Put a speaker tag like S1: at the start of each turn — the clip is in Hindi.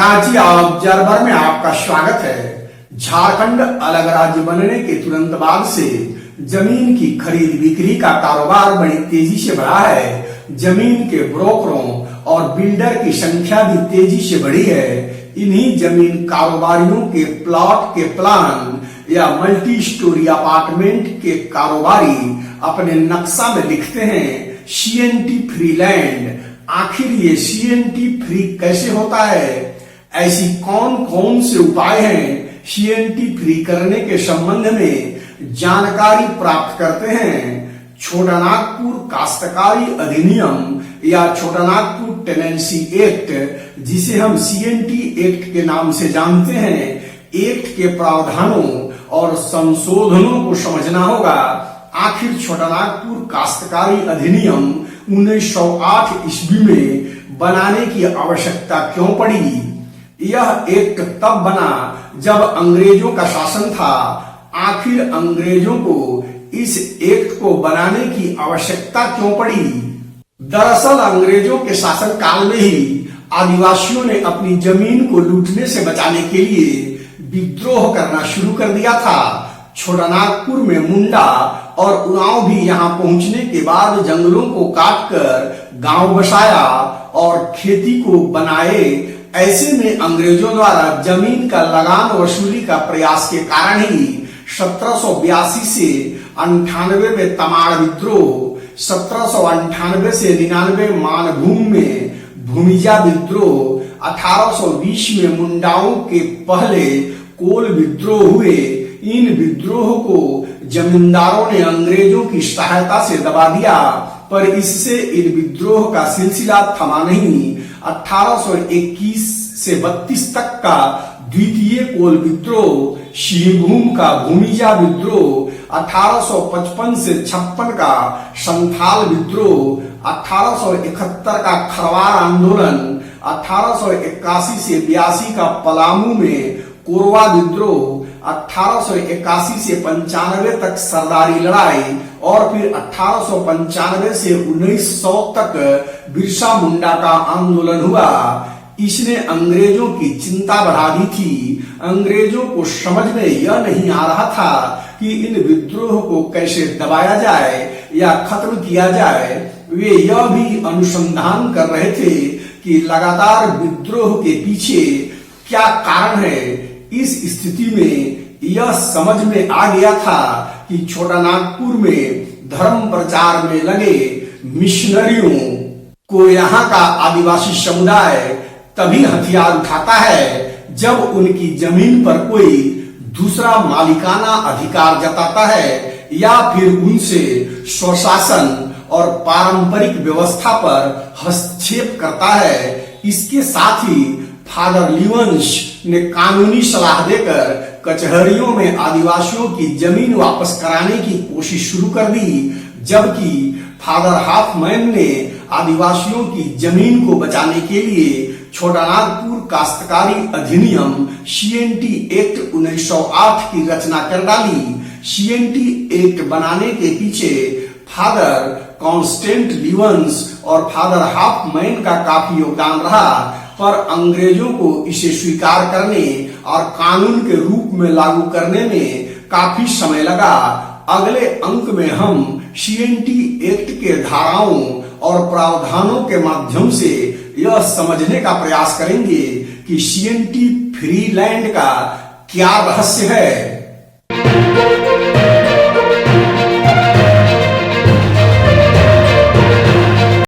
S1: कराची ऑब्जर्वर में आपका स्वागत है। झारखंड अलग राज्य बनने के तुरंत बाद से जमीन की खरीद बिक्री का कारोबार बड़ी तेजी से बढ़ा है। जमीन के ब्रोकरों और बिल्डर की संख्या भी तेजी से बढ़ी है। इन्हीं जमीन कारोबारियों के प्लॉट के प्लान या मल्टी स्टोरी अपार्टमेंट के कारोबारी अपने नक्शा में लिखते हैं सीएनटी फ्री लैंड। आखिर ये सीएनटी फ्री कैसे होता है? ऐसी कौन कौन से उपाय हैं सीएनटी फ्री करने के संबंध में जानकारी प्राप्त करते हैं। छोटा नागपुर काश्तकारी अधिनियम या छोटा नागपुर टेनेंसी एक्ट, जिसे हम सीएनटी एक्ट के नाम से जानते हैं, एक्ट के प्रावधानों और संशोधनों को समझना होगा। आखिर छोटा नागपुर काश्तकारी अधिनियम 1908 ईस्वी में बनाने की आवश्यकता क्यों पड़ी? यह एक्ट तब बना जब अंग्रेजों का शासन था। आखिर अंग्रेजों को इस एक्ट को बनाने की आवश्यकता क्यों पड़ी? दरअसल अंग्रेजों के शासन काल में ही आदिवासियों ने अपनी जमीन को लूटने से बचाने के लिए विद्रोह करना शुरू कर दिया था। छोटा नागपुर में मुंडा और उरांव भी यहाँ पहुंचने के बाद जंगलों को काटकर गांव बसाया और खेती को बनाए। ऐसे में अंग्रेजों द्वारा जमीन का लगान वसूली का प्रयास के कारण ही 1782 से 98 में तमाड़ विद्रोह, 1798 से 99 मानभूम में भूमिजा विद्रोह, 1820 में मुंडाओं के पहले कोल विद्रोह हुए। इन विद्रोह को जमींदारों ने अंग्रेजों की सहायता से दबा दिया, पर इससे इन विद्रोह का सिलसिला थमा नहीं। 1821 से 32 तक का द्वितीय कोल विद्रोह, सिंहभूम का भूमिजा विद्रोह, 1855 से 56 का संथाल विद्रोह, 1871 का खरवार आंदोलन, 1881 से 82 का पलामू में कोरवा विद्रोह, 1881 से 95 तक सरदारी लड़ाई और फिर 1895 से 1900 तक बिरसा मुंडा का आंदोलन हुआ। इसने अंग्रेजों की चिंता बढ़ा दी थी। अंग्रेजों को समझ में यह नहीं आ रहा था कि इन विद्रोह को कैसे दबाया जाए या खत्म किया जाए। वे यह भी अनुसंधान कर रहे थे कि लगातार विद्रोह के पीछे क्या कारण है। इस स्थिति में यह समझ में आ गया था कि छोटा नागपुर में धर्म प्रचार में लगे मिशनरियों को यहाँ का आदिवासी समुदाय तभी हथियार उठाता है जब उनकी जमीन पर कोई दूसरा मालिकाना अधिकार जताता है या फिर उनसे स्वशासन और पारंपरिक व्यवस्था पर हस्तक्षेप करता है। इसके साथ ही फादर लिवंस ने कानूनी सलाह देकर कचहरियों में आदिवासियों की जमीन वापस कराने की कोशिश शुरू कर दी, जबकि फादर हाफमैन ने आदिवासियों की जमीन को बचाने के लिए छोटा नागपुर काश्तकारी अधिनियम सीएनटी एक्ट 1908 की रचना कर डाली। सीएनटी एक्ट बनाने के पीछे फादर कॉन्स्टेंट लिवंस और फादर हाफमैन का काफी योगदान रहा, पर अंग्रेजों को इसे स्वीकार करने और कानून के रूप में लागू करने में काफी समय लगा। अगले अंक में हम सीएनटी एक्ट के धाराओं और प्रावधानों के माध्यम से यह समझने का प्रयास करेंगे कि सीएनटी फ्री लैंड का क्या रहस्य है।